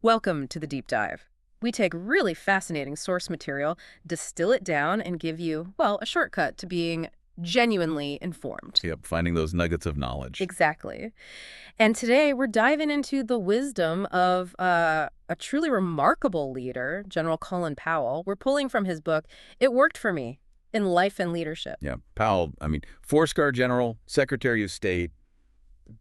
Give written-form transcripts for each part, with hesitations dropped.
Welcome to the Deep Dive. We take really fascinating source material, distill it down, and give you, well, a shortcut to being genuinely informed. Yep, finding those nuggets of knowledge. Exactly. And today we're diving into the wisdom of a truly remarkable leader, General Colin Powell. We're pulling from his book, It Worked for Me, in Life and Leadership. Yeah, Powell, four-star general, Secretary of State,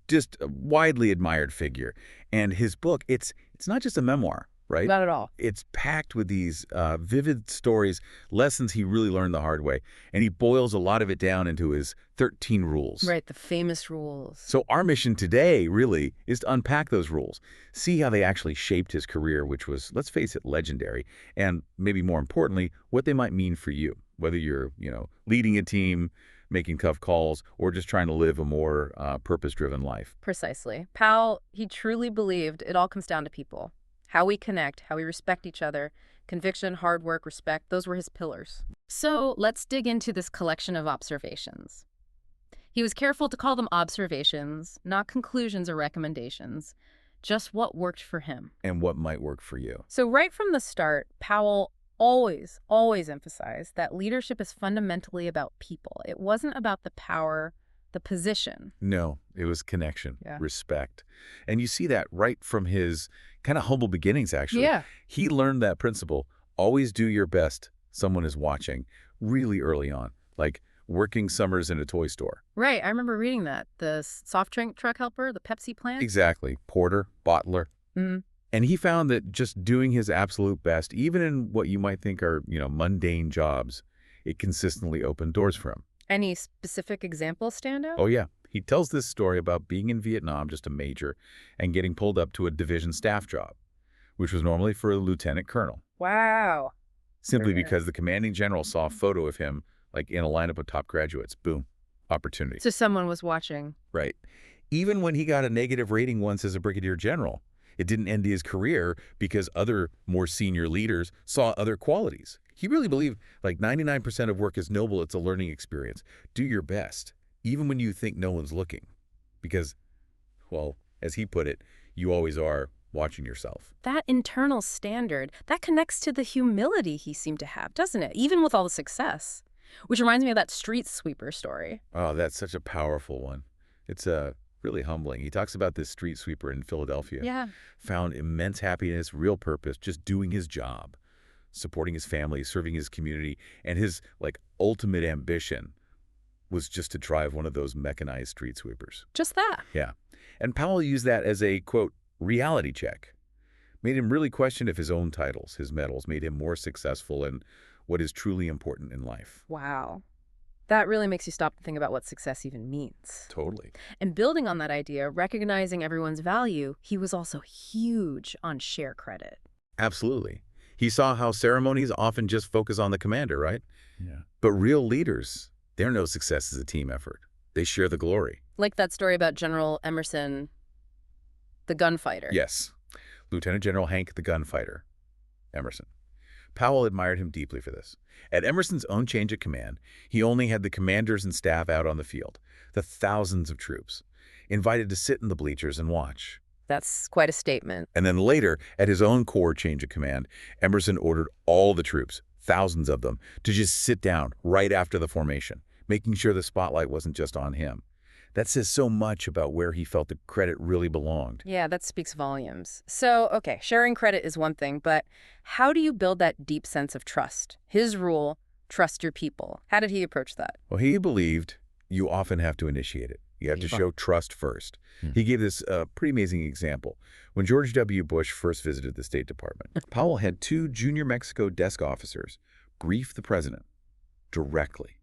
just a widely admired figure. And his book, it's not just a memoir, right? Not at all. It's packed with these vivid stories, lessons he really learned the hard way. And he boils a lot of it down into his 13 rules. Right, the famous rules. So our mission today, really, is to unpack those rules, see how they actually shaped his career, which was, let's face it, legendary, and maybe more importantly, what they might mean for you, whether you're, leading a team, making tough calls, or just trying to live a more purpose-driven life. Precisely. Powell, he truly believed it all comes down to people. How we connect, how we respect each other, conviction, hard work, respect, those were his pillars. So let's dig into this collection of observations. He was careful to call them observations, not conclusions or recommendations, just what worked for him. And what might work for you. So right from the start, Powell always emphasized that leadership is fundamentally about people. It wasn't about the power, the position. No, it was connection, Yeah. respect. And you see that right from his kind of humble beginnings, actually. Yeah. He learned that principle, always do your best, someone is watching, really early on, like working summers in a toy store. Right, I remember reading that. The soft drink truck helper, the Pepsi plant. Exactly. Porter, bottler. Mm-hmm. And he found that just doing his absolute best, even in what you might think are, mundane jobs, it consistently opened doors for him. Any specific examples stand out? Oh, yeah. He tells this story about being in Vietnam, just a major, and getting pulled up to a division staff job, which was normally for a lieutenant colonel. Wow. Simply Very because the commanding general saw a photo of him, like in a lineup of top graduates. Boom. Opportunity. So someone was watching. Right. Even when he got a negative rating once as a brigadier general, it didn't end his career because other more senior leaders saw other qualities. He really believed like 99% of work is noble. It's a learning experience. Do your best, even when you think no one's looking. Because, well, as he put it, you always are watching yourself. That internal standard, that connects to the humility he seemed to have, doesn't it? Even with all the success. Which reminds me of that street sweeper story. Oh, that's such a powerful one. It's really humbling. He talks about this street sweeper in Philadelphia. Yeah. Found immense happiness, real purpose, just doing his job, supporting his family, serving his community, and his ultimate ambition was just to drive one of those mechanized street sweepers. Just that. Yeah. And Powell used that as a, quote, reality check. Made him really question if his own titles, his medals, made him more successful in what is truly important in life. Wow. That really makes you stop and think about what success even means. Totally. And building on that idea, recognizing everyone's value, he was also huge on share credit. Absolutely. He saw how ceremonies often just focus on the commander, right? Yeah. But real leaders, their no success is a team effort. They share the glory. Like that story about General Emerson, the gunfighter. Yes. Lieutenant General Hank the gunfighter, Emerson. Powell admired him deeply for this. At Emerson's own change of command, he only had the commanders and staff out on the field, the thousands of troops, invited to sit in the bleachers and watch. That's quite a statement. And then later, at his own corps change of command, Emerson ordered all the troops, thousands of them, to just sit down right after the formation, making sure the spotlight wasn't just on him. That says so much about where he felt the credit really belonged. Yeah, that speaks volumes. So, okay, sharing credit is one thing, but how do you build that deep sense of trust? His rule, trust your people. How did he approach that? Well, he believed you often have to initiate it. You have to show trust first. He gave this pretty amazing example. When George W. Bush first visited the State Department, Powell had two junior Mexico desk officers brief the president directly.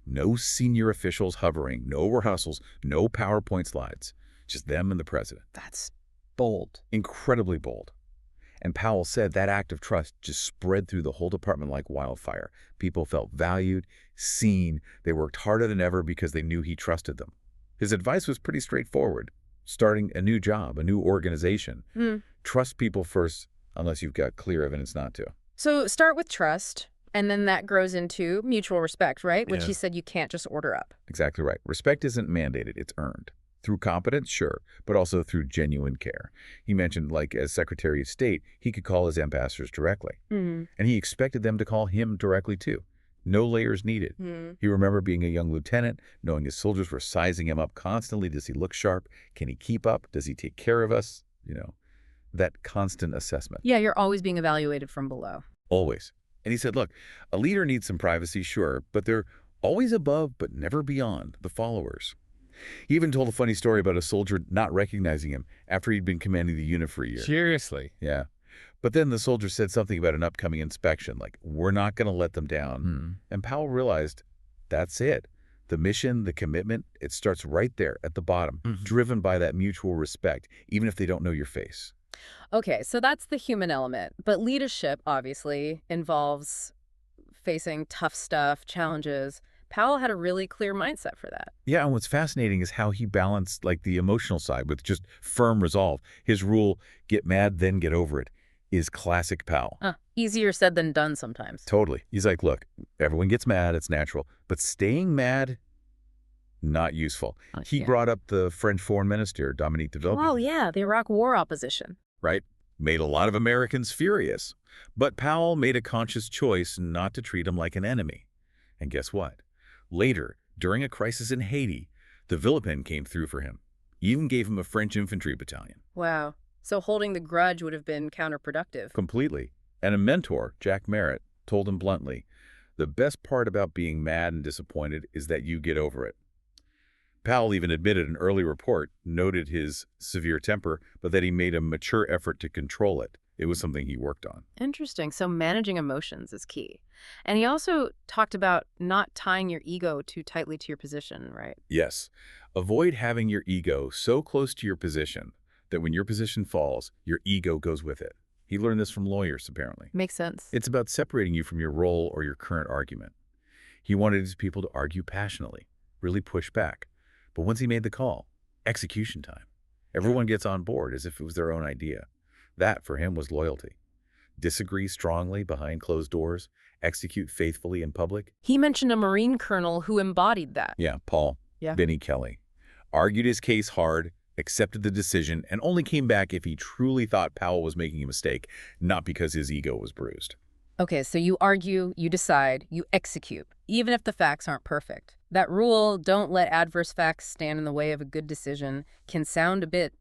No senior officials hovering, no rehearsals, no PowerPoint slides, just them and the president. That's bold. Incredibly bold. And Powell said that act of trust just spread through the whole department like wildfire. People felt valued, seen. They worked harder than ever because they knew he trusted them. His advice was pretty straightforward. Starting a new job, a new organization. Trust people first unless you've got clear evidence not to. So start with trust. And then that grows into mutual respect, right? Which he said you can't just order up. Exactly right. Respect isn't mandated, it's earned. Through competence, sure, but also through genuine care. He mentioned, like, as Secretary of State, he could call his ambassadors directly. Hmm. And he expected them to call him directly, too. No layers needed. He remembered being a young lieutenant, knowing his soldiers were sizing him up constantly. Does he look sharp? Can he keep up? Does he take care of us? That constant assessment. Yeah, you're always being evaluated from below. Always. And he said, look, a leader needs some privacy, sure, but they're always above but never beyond the followers. He even told a funny story about a soldier not recognizing him after he'd been commanding the unit for a year. Seriously? Yeah. But then the soldier said something about an upcoming inspection, like, we're not going to let them down. And Powell realized that's it. The mission, the commitment, it starts right there at the bottom, driven by that mutual respect, even if they don't know your face. Okay, so that's the human element. But leadership, obviously, involves facing tough stuff, challenges. Powell had a really clear mindset for that. Yeah, and what's fascinating is how he balanced, like, the emotional side with just firm resolve. His rule, get mad, then get over it, is classic Powell. Easier said than done sometimes. Totally. He's like, look, everyone gets mad, it's natural. But staying mad, not useful. He Yeah. brought up the French foreign minister, Dominique de Villepin. Oh, yeah, the Iraq War opposition. Right? Made a lot of Americans furious. But Powell made a conscious choice not to treat him like an enemy. And guess what? Later, during a crisis in Haiti, the Villepin came through for him. He even gave him a French infantry battalion. Wow. So holding the grudge would have been counterproductive. Completely. And a mentor, Jack Merritt, told him bluntly, the best part about being mad and disappointed is that you get over it. Powell even admitted an early report noted his severe temper, but that he made a mature effort to control it. It was something he worked on. Interesting. So managing emotions is key. And he also talked about not tying your ego too tightly to your position, right? Yes. Avoid having your ego so close to your position that when your position falls, your ego goes with it. He learned this from lawyers, apparently. Makes sense. It's about separating you from your role or your current argument. He wanted his people to argue passionately, really push back. But once he made the call, execution time. Everyone gets on board as if it was their own idea. That, for him, was loyalty. Disagree strongly behind closed doors, execute faithfully in public. He mentioned a Marine colonel who embodied that. Yeah, Paul. Yeah. Benny Kelly. Argued his case hard, accepted the decision, and only came back if he truly thought Powell was making a mistake, not because his ego was bruised. Okay, so you argue, you decide, you execute, even if the facts aren't perfect. That rule, don't let adverse facts stand in the way of a good decision, can sound a bit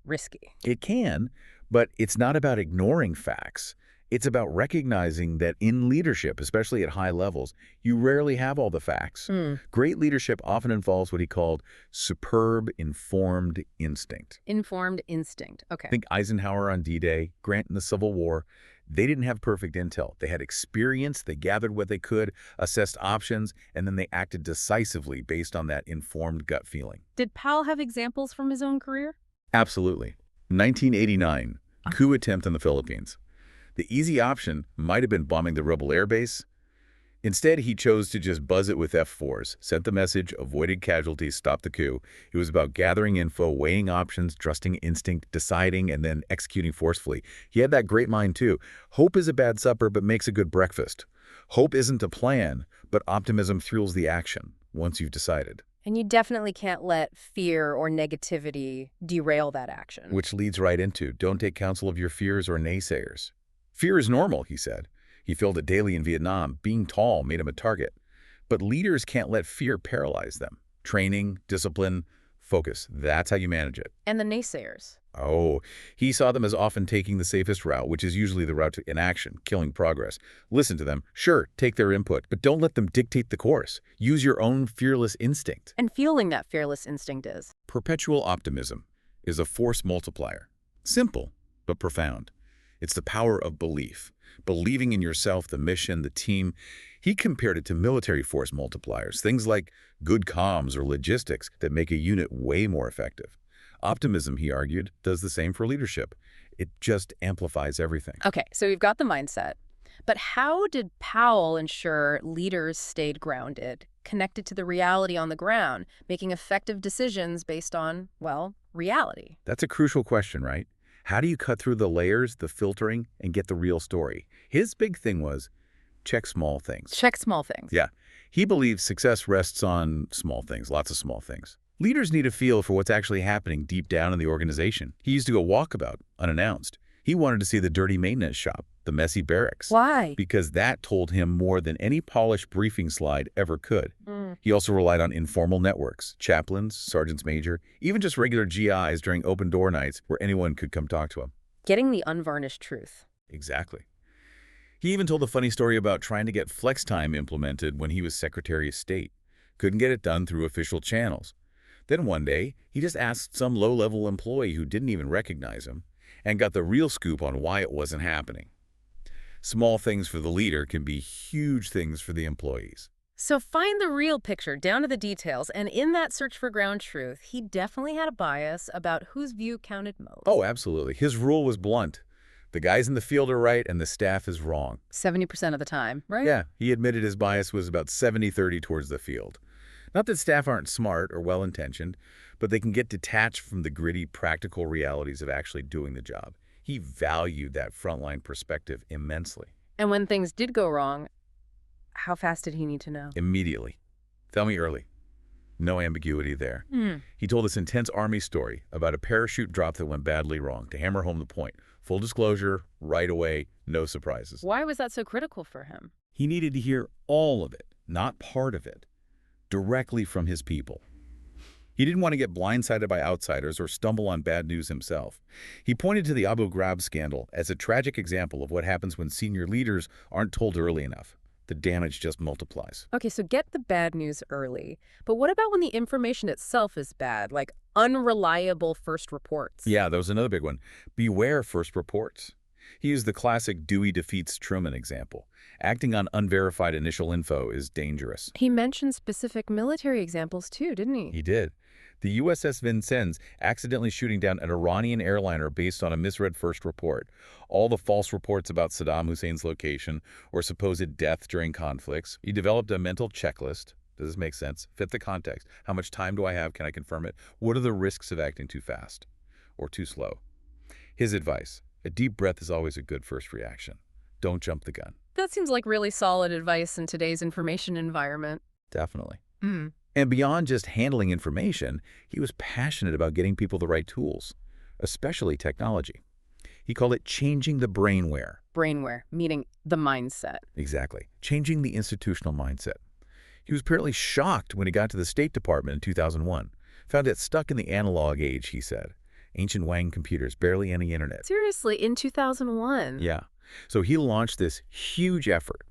risky. It can, but it's not about ignoring facts. It's about recognizing that in leadership, especially at high levels, you rarely have all the facts. Great leadership often involves what he called superb informed instinct. Informed instinct. Okay. Think Eisenhower on D-Day, Grant in the Civil War. They didn't have perfect intel. They had experience, they gathered what they could, assessed options, and then they acted decisively based on that informed gut feeling. Did Powell have examples from his own career? Absolutely. 1989, coup attempt in the Philippines. The easy option might have been bombing the rebel airbase. Instead, he chose to just buzz it with F-4s, sent the message, avoided casualties, stopped the coup. It was about gathering info, weighing options, trusting instinct, deciding, and then executing forcefully. He had that great mind, too. Hope is a bad supper, but makes a good breakfast. Hope isn't a plan, but optimism fuels the action once you've decided. And you definitely can't let fear or negativity derail that action. Which leads right into, don't take counsel of your fears or naysayers. Fear is normal, he said. He felt it daily in Vietnam. Being tall made him a target. But leaders can't let fear paralyze them. Training, discipline, focus. That's how you manage it. And the naysayers. Oh, he saw them as often taking the safest route, which is usually the route to inaction, killing progress. Listen to them. Sure, take their input, but don't let them dictate the course. Use your own fearless instinct. And fueling that fearless instinct is. Perpetual optimism is a force multiplier. Simple, but profound. It's the power of belief. Believing in yourself, the mission, the team. He compared it to military force multipliers, things like good comms or logistics that make a unit way more effective. Optimism, he argued, does the same for leadership. It just amplifies everything. Okay, so we've got the mindset. But how did Powell ensure leaders stayed grounded, connected to the reality on the ground, making effective decisions based on, well, reality? That's a crucial question, right? How do you cut through the layers, the filtering, and get the real story? His big thing was check small things. Check small things. Yeah. He believes success rests on small things, lots of small things. Leaders need a feel for what's actually happening deep down in the organization. He used to go walkabout, unannounced. He wanted to see the dirty maintenance shop, the messy barracks, Why? because that told him more than any polished briefing slide ever could. Mm. He also relied on informal networks, chaplains, sergeants major, even just regular GIs during open door nights where anyone could come talk to him. Getting the unvarnished truth. Exactly. He even told a funny story about trying to get flex time implemented when he was Secretary of State. Couldn't get it done through official channels. Then one day, he just asked some low-level employee who didn't even recognize him and got the real scoop on why it wasn't happening. Small things for the leader can be huge things for the employees. So find the real picture, down to the details, and in that search for ground truth, he definitely had a bias about whose view counted most. Oh, absolutely. His rule was blunt. The guys in the field are right and the staff is wrong. 70% of the time, right? Yeah, he admitted his bias was about 70-30 towards the field. Not that staff aren't smart or well-intentioned, but they can get detached from the gritty, practical realities of actually doing the job. He valued that frontline perspective immensely. And when things did go wrong, how fast did he need to know? Immediately. Tell me early. No ambiguity there. He told this intense Army story about a parachute drop that went badly wrong to hammer home the point. Full disclosure, right away, no surprises. Why was that so critical for him? He needed to hear all of it, not part of it, directly from his people. He didn't want to get blindsided by outsiders or stumble on bad news himself. He pointed to the Abu Ghraib scandal as a tragic example of what happens when senior leaders aren't told early enough. The damage just multiplies. Okay, so get the bad news early. But what about when the information itself is bad, like unreliable first reports? Yeah, that was another big one. Beware first reports. He used the classic Dewey defeats Truman example. Acting on unverified initial info is dangerous. He mentioned specific military examples too, didn't he? He did. The USS Vincennes accidentally shooting down an Iranian airliner based on a misread first report. All the false reports about Saddam Hussein's location or supposed death during conflicts. He developed a mental checklist. Does this make sense? Fit the context. How much time do I have? Can I confirm it? What are the risks of acting too fast or too slow? His advice: a deep breath is always a good first reaction. Don't jump the gun. That seems like really solid advice in today's information environment. Definitely. And beyond just handling information, he was passionate about getting people the right tools, especially technology. He called it changing the brainware. Brainware, meaning the mindset. Exactly. Changing the institutional mindset. He was apparently shocked when he got to the State Department in 2001. Found it stuck in the analog age, he said. Ancient Wang computers, barely any internet. Seriously, in 2001? Yeah. So he launched this huge effort.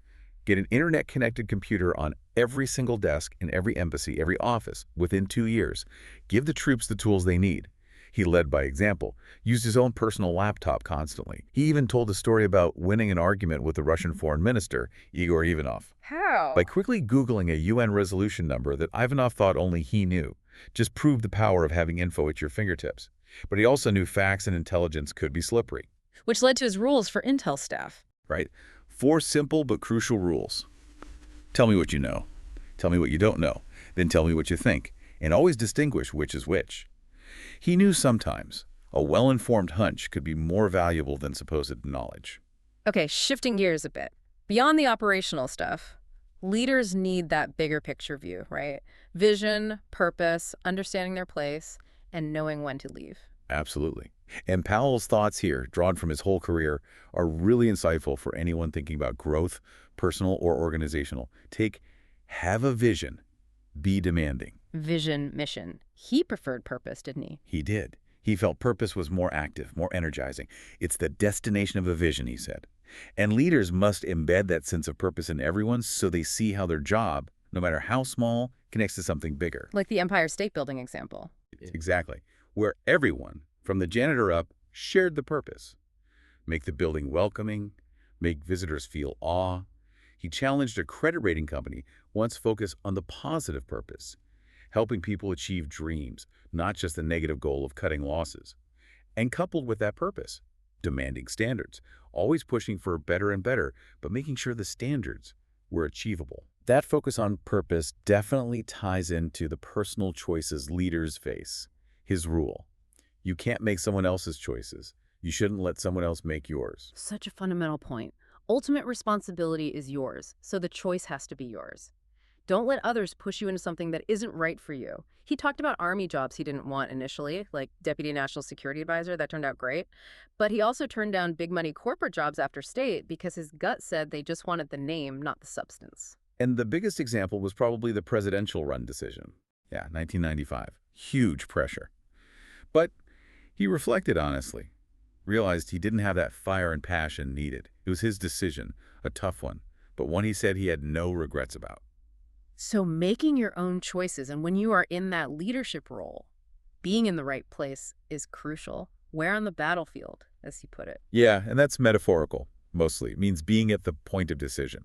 Get an internet-connected computer on every single desk in every embassy, every office, within 2 years. Give the troops the tools they need. He led by example, used his own personal laptop constantly. He even told a story about winning an argument with the Russian foreign minister, Igor Ivanov. How? By quickly Googling a UN resolution number that Ivanov thought only he knew. Just proved the power of having info at your fingertips. But he also knew facts and intelligence could be slippery. Which led to his rules for intel staff. Right? 4 simple but crucial rules. Tell me what you know. Tell me what you don't know. Then tell me what you think. And always distinguish which is which. He knew sometimes a well-informed hunch could be more valuable than supposed knowledge. Okay, shifting gears a bit. Beyond the operational stuff, leaders need that bigger picture view, right? Vision, purpose, understanding their place, and knowing when to leave. Absolutely. And Powell's thoughts here, drawn from his whole career, are really insightful for anyone thinking about growth, personal or organizational. Have a vision. Be demanding. Vision, mission. He preferred purpose, didn't he? He did. He felt purpose was more active, more energizing. It's the destination of a vision, he said. And leaders must embed that sense of purpose in everyone so they see how their job, no matter how small, connects to something bigger. Like the Empire State Building example. Exactly. Where everyone, from the janitor up, shared the purpose. Make the building welcoming, make visitors feel awe. He challenged a credit rating company once focus on the positive purpose, helping people achieve dreams, not just the negative goal of cutting losses. And coupled with that purpose, demanding standards, always pushing for better and better, but making sure the standards were achievable. That focus on purpose definitely ties into the personal choices leaders face. His rule: you can't make someone else's choices. You shouldn't let someone else make yours. Such a fundamental point. Ultimate responsibility is yours, so the choice has to be yours. Don't let others push you into something that isn't right for you. He talked about army jobs he didn't want initially, like Deputy National Security Advisor. That turned out great. But he also turned down big money corporate jobs after state because his gut said they just wanted the name, not the substance. And the biggest example was probably the presidential run decision. Yeah, 1995. Huge pressure. But he reflected honestly, realized he didn't have that fire and passion needed. It was his decision, a tough one, but one he said he had no regrets about. So making your own choices, and when you are in that leadership role, being in the right place is crucial. Where on the battlefield, as he put it. Yeah, and that's metaphorical, mostly. It means being at the point of decision.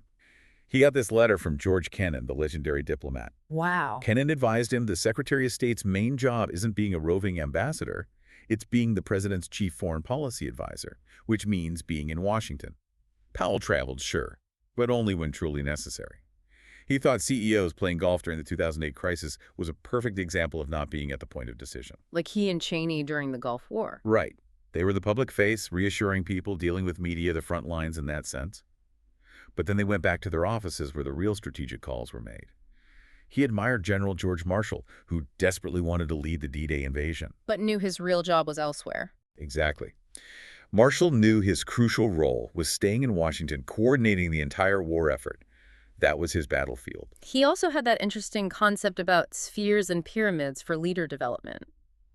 He got this letter from George Kennan, the legendary diplomat. Wow. Kennan advised him the Secretary of State's main job isn't being a roving ambassador, it's being the president's chief foreign policy advisor, which means being in Washington. Powell traveled, sure, but only when truly necessary. He thought CEOs playing golf during the 2008 crisis was a perfect example of not being at the point of decision. Like he and Cheney during the Gulf War. Right. They were the public face, reassuring people, dealing with media, the front lines in that sense. But then they went back to their offices where the real strategic calls were made. He admired General George Marshall, who desperately wanted to lead the D-Day invasion. But knew his real job was elsewhere. Exactly. Marshall knew his crucial role was staying in Washington, coordinating the entire war effort. That was his battlefield. He also had that interesting concept about spheres and pyramids for leader development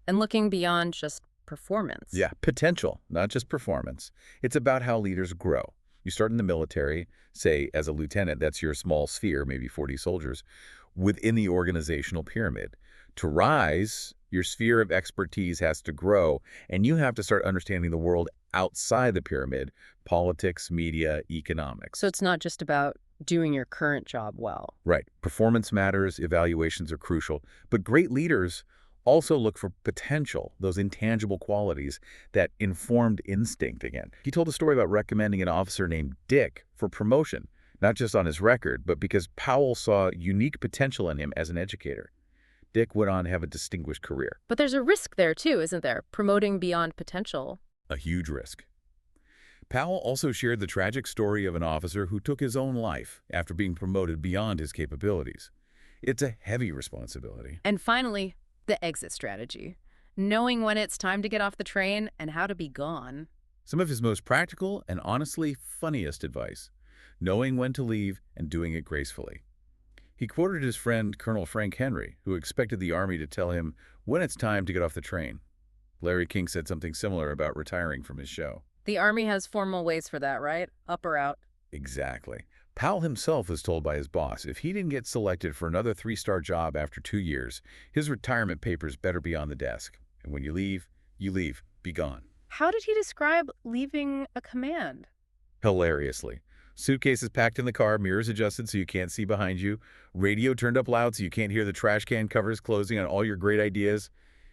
and looking beyond just performance. Yeah, potential, not just performance. It's about how leaders grow. You start in the military, say as a lieutenant, that's your small sphere, maybe 40 soldiers, within the organizational pyramid. To rise, your sphere of expertise has to grow, and you have to start understanding the world outside the pyramid, politics, media, economics. So it's not just about doing your current job well. Right. Performance matters, evaluations are crucial, but great leaders also look for potential, those intangible qualities, that informed instinct again. He told a story about recommending an officer named Dick for promotion, not just on his record, but because Powell saw unique potential in him as an educator. Dick went on to have a distinguished career. But there's a risk there too, isn't there? Promoting beyond potential. A huge risk. Powell also shared the tragic story of an officer who took his own life after being promoted beyond his capabilities. It's a heavy responsibility. And finally, the exit strategy. Knowing when it's time to get off the train and how to be gone. Some of his most practical and honestly funniest advice: knowing when to leave and doing it gracefully. He quoted his friend Colonel Frank Henry, who expected the Army to tell him when it's time to get off the train. Larry King said something similar about retiring from his show. The Army has formal ways for that, right? Up or out. Exactly. Powell himself was told by his boss if he didn't get selected for another 3-star job after 2 years, his retirement papers better be on the desk. And when you leave, be gone. How did he describe leaving a command? Hilariously. Suitcases packed in the car, mirrors adjusted so you can't see behind you, radio turned up loud so you can't hear the trash can covers closing on all your great ideas.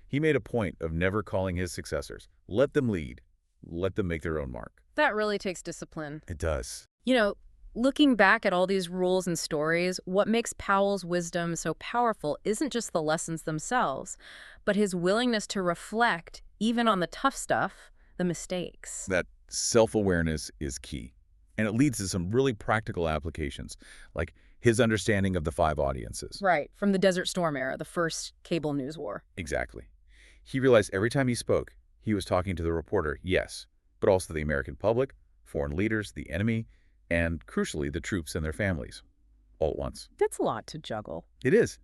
He made a point of never calling his successors. Let them lead. Let them make their own mark. That really takes discipline. It does. You know, looking back at all these rules and stories, what makes Powell's wisdom so powerful isn't just the lessons themselves, but his willingness to reflect, even on the tough stuff, the mistakes. That self-awareness is key. And it leads to some really practical applications, like his understanding of the 5 audiences. Right, from the Desert Storm era, the first cable news war. Exactly. He realized every time he spoke, he was talking to the reporter, yes, but also the American public, foreign leaders, the enemy, and, crucially, the troops and their families, all at once. That's a lot to juggle. It is.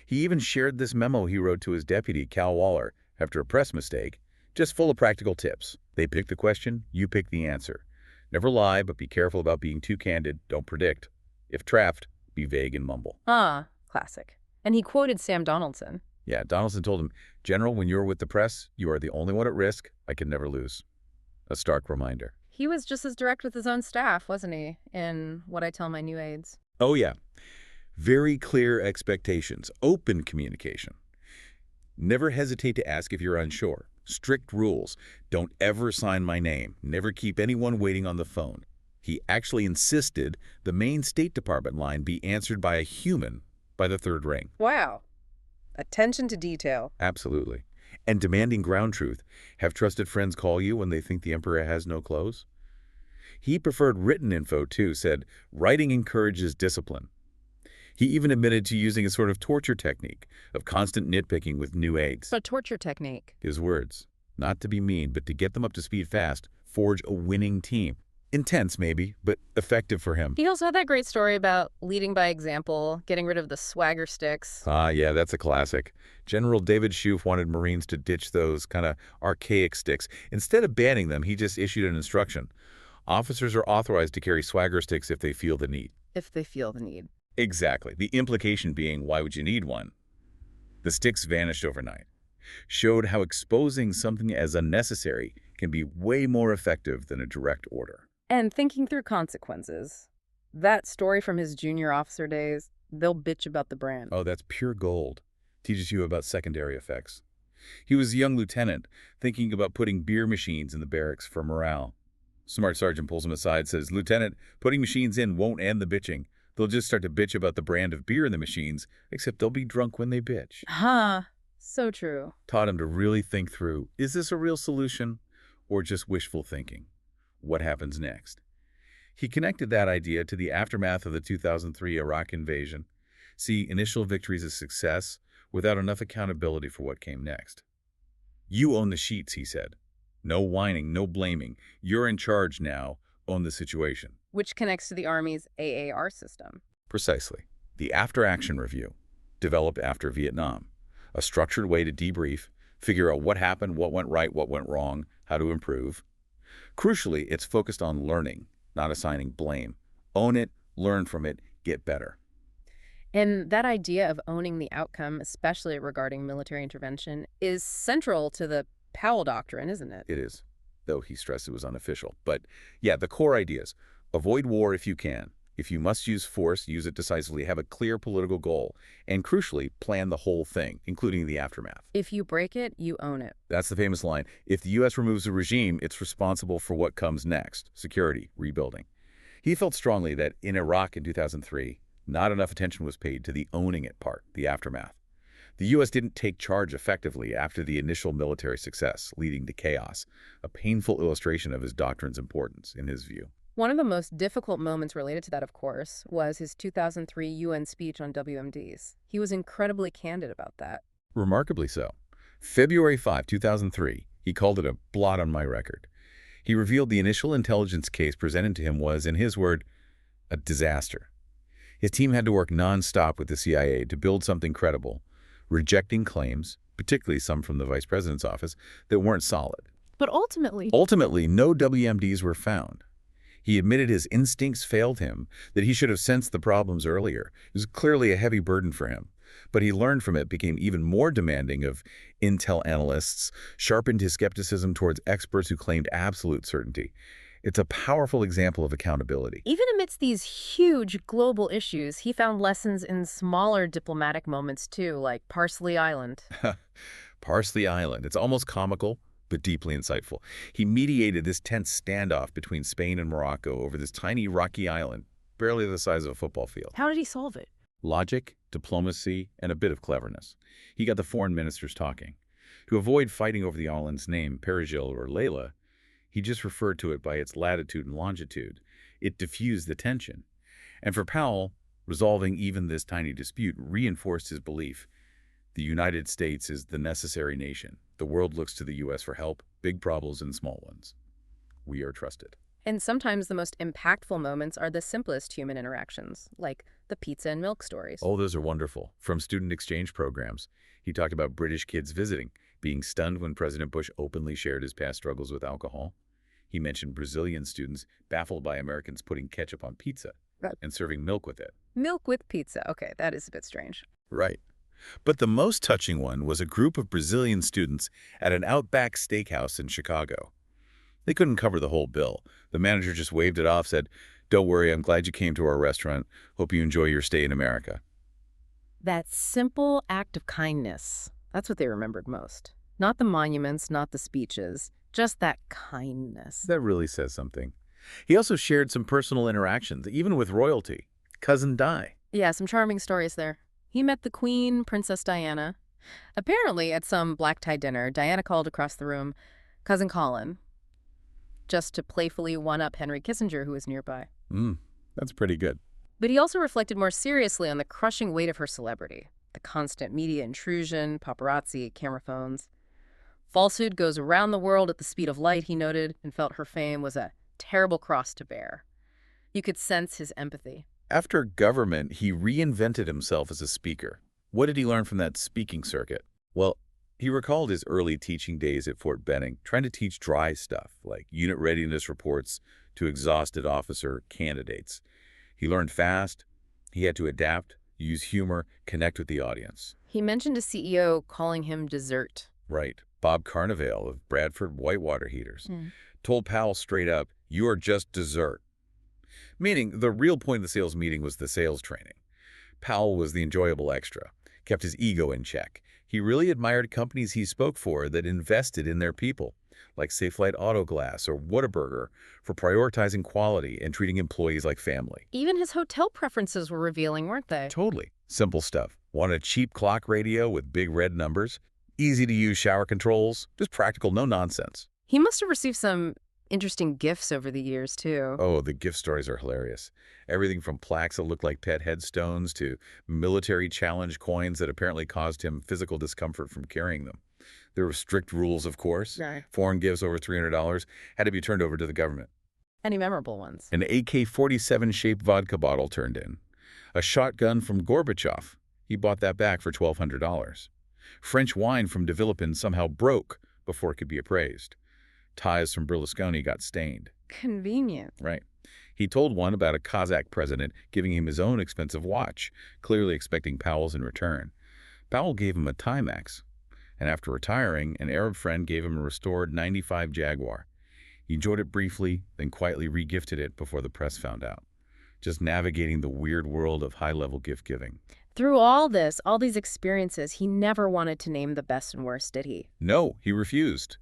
He even shared this memo he wrote to his deputy, Cal Waller, after a press mistake, just full of practical tips. They pick the question, you pick the answer. Never lie, but be careful about being too candid. Don't predict. If trapped, be vague and mumble. Ah, classic. And he quoted Sam Donaldson. Yeah, Donaldson told him, General, when you're with the press, you are the only one at risk. I can never lose. A stark reminder. He was just as direct with his own staff, wasn't he, in What I Tell My New Aides? Oh, yeah. Very clear expectations. Open communication. Never hesitate to ask if you're unsure. Strict rules. Don't ever sign my name. Never keep anyone waiting on the phone. He actually insisted the main State Department line be answered by a human by the third ring. Wow. Attention to detail. Absolutely. And demanding ground truth. Have trusted friends call you when they think the emperor has no clothes? He preferred written info, too, said, writing encourages discipline. He even admitted to using a sort of torture technique of constant nitpicking with new aides. A torture technique. His words, not to be mean, but to get them up to speed fast, forge a winning team. Intense, maybe, but effective for him. He also had that great story about leading by example, getting rid of the swagger sticks. Ah, yeah, that's a classic. General David Shoup wanted Marines to ditch those kind of archaic sticks. Instead of banning them, he just issued an instruction. Officers are authorized to carry swagger sticks if they feel the need. If they feel the need. Exactly. The implication being, why would you need one? The sticks vanished overnight. Showed how exposing something as unnecessary can be way more effective than a direct order. And thinking through consequences. That story from his junior officer days, they'll bitch about the brand. Oh, that's pure gold. Teaches you about secondary effects. He was a young lieutenant, thinking about putting beer machines in the barracks for morale. Smart sergeant pulls him aside, says, "Lieutenant, putting machines in won't end the bitching. They'll just start to bitch about the brand of beer in the machines, except they'll be drunk when they bitch." Huh. So true. Taught him to really think through, is this a real solution or just wishful thinking? What happens next? He connected that idea to the aftermath of the 2003 Iraq invasion. See initial victories as success without enough accountability for what came next. You own the sheets, he said. No whining, no blaming. You're in charge now. Own the situation. Which connects to the Army's AAR system. Precisely. The after-action review, developed after Vietnam. A structured way to debrief, figure out what happened, what went right, what went wrong, how to improve. Crucially, it's focused on learning, not assigning blame. Own it, learn from it, get better. And that idea of owning the outcome, especially regarding military intervention, is central to the Powell Doctrine, isn't it? It is, though he stressed it was unofficial. But yeah, the core ideas. Avoid war if you can. If you must use force, use it decisively, have a clear political goal, and crucially, plan the whole thing, including the aftermath. If you break it, you own it. That's the famous line. If the U.S. removes a regime, it's responsible for what comes next, security, rebuilding. He felt strongly that in Iraq in 2003, not enough attention was paid to the owning it part, the aftermath. The U.S. didn't take charge effectively after the initial military success, leading to chaos, a painful illustration of his doctrine's importance, in his view. One of the most difficult moments related to that, of course, was his 2003 UN speech on WMDs. He was incredibly candid about that. Remarkably so. February 5, 2003, he called it a blot on my record. He revealed the initial intelligence case presented to him was, in his word, a disaster. His team had to work non-stop with the CIA to build something credible, rejecting claims, particularly some from the vice president's office, that weren't solid. But ultimately, No WMDs were found. He admitted his instincts failed him, that he should have sensed the problems earlier. It was clearly a heavy burden for him. But he learned from it, became even more demanding of intel analysts, sharpened his skepticism towards experts who claimed absolute certainty. It's a powerful example of accountability. even amidst these huge global issues, he found lessons in smaller diplomatic moments too, like Parsley Island. Parsley Island. It's almost comical, but deeply insightful. He mediated this tense standoff between Spain and Morocco over this tiny rocky island, barely the size of a football field. How did he solve it? Logic, diplomacy, and a bit of cleverness. He got the foreign ministers talking. To avoid fighting over the island's name, Perigil or Layla, he just referred to it by its latitude and longitude. It diffused the tension. And for Powell, resolving even this tiny dispute reinforced his belief. The United States is the necessary nation. The world looks to the U.S. for help, big problems and small ones. We are trusted. And sometimes the most impactful moments are the simplest human interactions, like the pizza and milk stories. Oh, those are wonderful. From student exchange programs, he talked about British kids visiting, being stunned when President Bush openly shared his past struggles with alcohol. He mentioned Brazilian students baffled by Americans putting ketchup on pizza and serving milk with it. Milk with pizza. Okay, that is a bit strange. Right. But the most touching one was a group of Brazilian students at an Outback Steakhouse in Chicago. They couldn't cover the whole bill. The manager just waved it off, said, "Don't worry, I'm glad you came to our restaurant. Hope you enjoy your stay in America." That simple act of kindness, that's what they remembered most. Not the monuments, not the speeches, just that kindness. That really says something. He also shared some personal interactions, even with royalty. Cousin Di. Yeah, some charming stories there. He met the Queen, Princess Diana. Apparently, at some black-tie dinner, Diana called across the room, "Cousin Colin," just to playfully one-up Henry Kissinger, who was nearby. That's pretty good. But he also reflected more seriously on the crushing weight of her celebrity, the constant media intrusion, paparazzi, camera phones. Falsehood goes around the world at the speed of light, he noted, and felt her fame was a terrible cross to bear. You could sense his empathy. After government, he reinvented himself as a speaker. What did he learn from that speaking circuit? Well, he recalled his early teaching days at Fort Benning, trying to teach dry stuff like unit readiness reports to exhausted officer candidates. He learned fast. He had to adapt, use humor, connect with the audience. He mentioned a CEO calling him dessert. Right. Bob Carnevale of Bradford Whitewater Heaters told Powell straight up, "You are just dessert." Meaning, the real point of the sales meeting was the sales training. Powell was the enjoyable extra, kept his ego in check. He really admired companies he spoke for that invested in their people, like Safelite Auto Glass or Whataburger, for prioritizing quality and treating employees like family. Even his hotel preferences were revealing, weren't they? Totally. Simple stuff. Want a cheap clock radio with big red numbers? Easy-to-use shower controls? Just practical, no nonsense. He must have received some interesting gifts over the years, too. Oh, the gift stories are hilarious. Everything from plaques that look like pet headstones to military challenge coins that apparently caused him physical discomfort from carrying them. There were strict rules, of course. Right. Foreign gifts over $300 had to be turned over to the government. Any memorable ones? An AK-47-shaped vodka bottle turned in. A shotgun from Gorbachev. He bought that back for $1,200. French wine from de Villepin somehow broke before it could be appraised. Ties from Berlusconi got stained. Convenient. Right. He told one about a Kazakh president giving him his own expensive watch, clearly expecting Powell's in return. Powell gave him a Timex, and after retiring, an Arab friend gave him a restored '95 Jaguar. He enjoyed it briefly, then quietly regifted it before the press found out. Just navigating the weird world of high-level gift-giving. Through all this, all these experiences, he never wanted to name the best and worst, did he? No, he refused.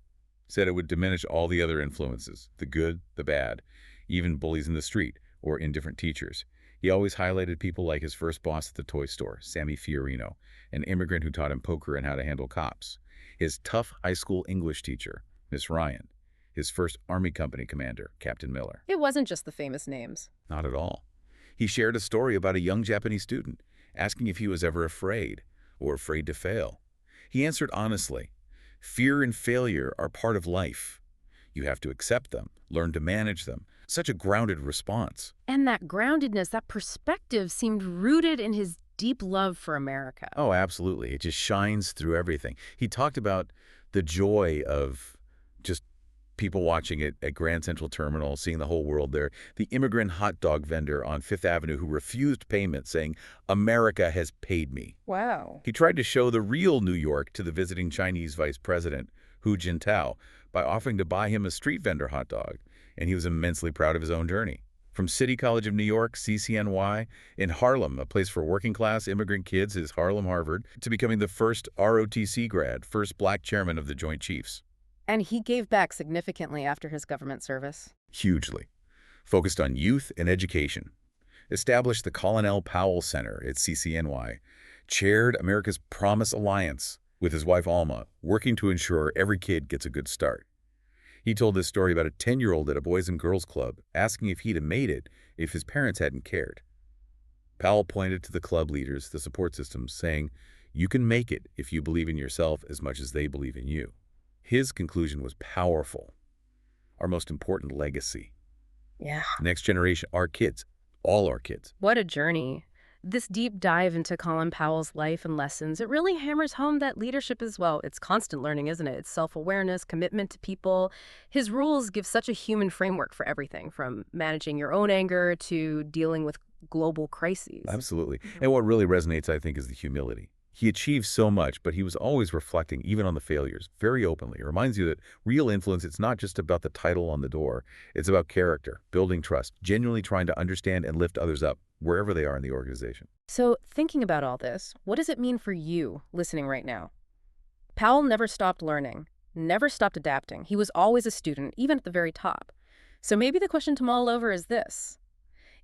Said it would diminish all the other influences, the good, the bad, even bullies in the street or indifferent teachers. He always highlighted people like his first boss at the toy store, Sammy Fiorino, an immigrant who taught him poker and how to handle cops. His tough high school English teacher, Miss Ryan. His first Army Company commander, Captain Miller. It wasn't just the famous names. Not at all. He shared a story about a young Japanese student, asking if he was ever afraid or afraid to fail. He answered honestly, "Fear and failure are part of life. You have to accept them, learn to manage them." Such a grounded response. And that groundedness, that perspective seemed rooted in his deep love for America. Oh, absolutely. It just shines through everything. He talked about the joy of just people watching it at Grand Central Terminal, seeing the whole world there. The immigrant hot dog vendor on Fifth Avenue who refused payment, saying, "America has paid me." Wow. He tried to show the real New York to the visiting Chinese vice president, Hu Jintao, by offering to buy him a street vendor hot dog, and he was immensely proud of his own journey. From City College of New York, CCNY, in Harlem, a place for working-class immigrant kids, his Harlem Harvard, to becoming the first ROTC grad, first black chairman of the Joint Chiefs. And he gave back significantly after his government service. Hugely. Focused on youth and education. Established the Colin Powell Center at CCNY. Chaired America's Promise Alliance with his wife Alma, working to ensure every kid gets a good start. He told this story about a 10-year-old at a Boys and Girls Club, asking if he'd have made it if his parents hadn't cared. Powell pointed to the club leaders, the support systems, saying, "You can make it if you believe in yourself as much as they believe in you." His conclusion was powerful. Our most important legacy. Yeah. Next generation, our kids, all our kids. What a journey. This deep dive into Colin Powell's life and lessons, it really hammers home that leadership is, well, it's constant learning, isn't it? It's self-awareness, commitment to people. His rules give such a human framework for everything, from managing your own anger to dealing with global crises. Absolutely. And what really resonates, I think, is the humility. He achieved so much, but he was always reflecting even on the failures, very openly. It reminds you that real influence, it's not just about the title on the door. It's about character, building trust, genuinely trying to understand and lift others up, wherever they are in the organization. So, thinking about all this, what does it mean for you listening right now? Powell never stopped learning, never stopped adapting. He was always a student, even at the very top. So maybe the question to mull over is this.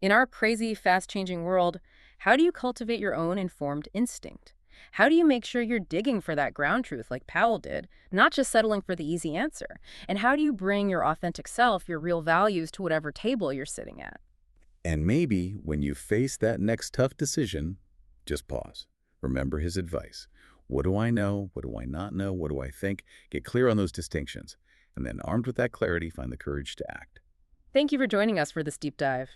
In our crazy, fast-changing world, how do you cultivate your own informed instinct? How do you make sure you're digging for that ground truth like Powell did, not just settling for the easy answer? And how do you bring your authentic self, your real values, to whatever table you're sitting at? And maybe when you face that next tough decision, just pause. Remember his advice. What do I know? What do I not know? What do I think? Get clear on those distinctions. And then, armed with that clarity, find the courage to act. Thank you for joining us for this deep dive.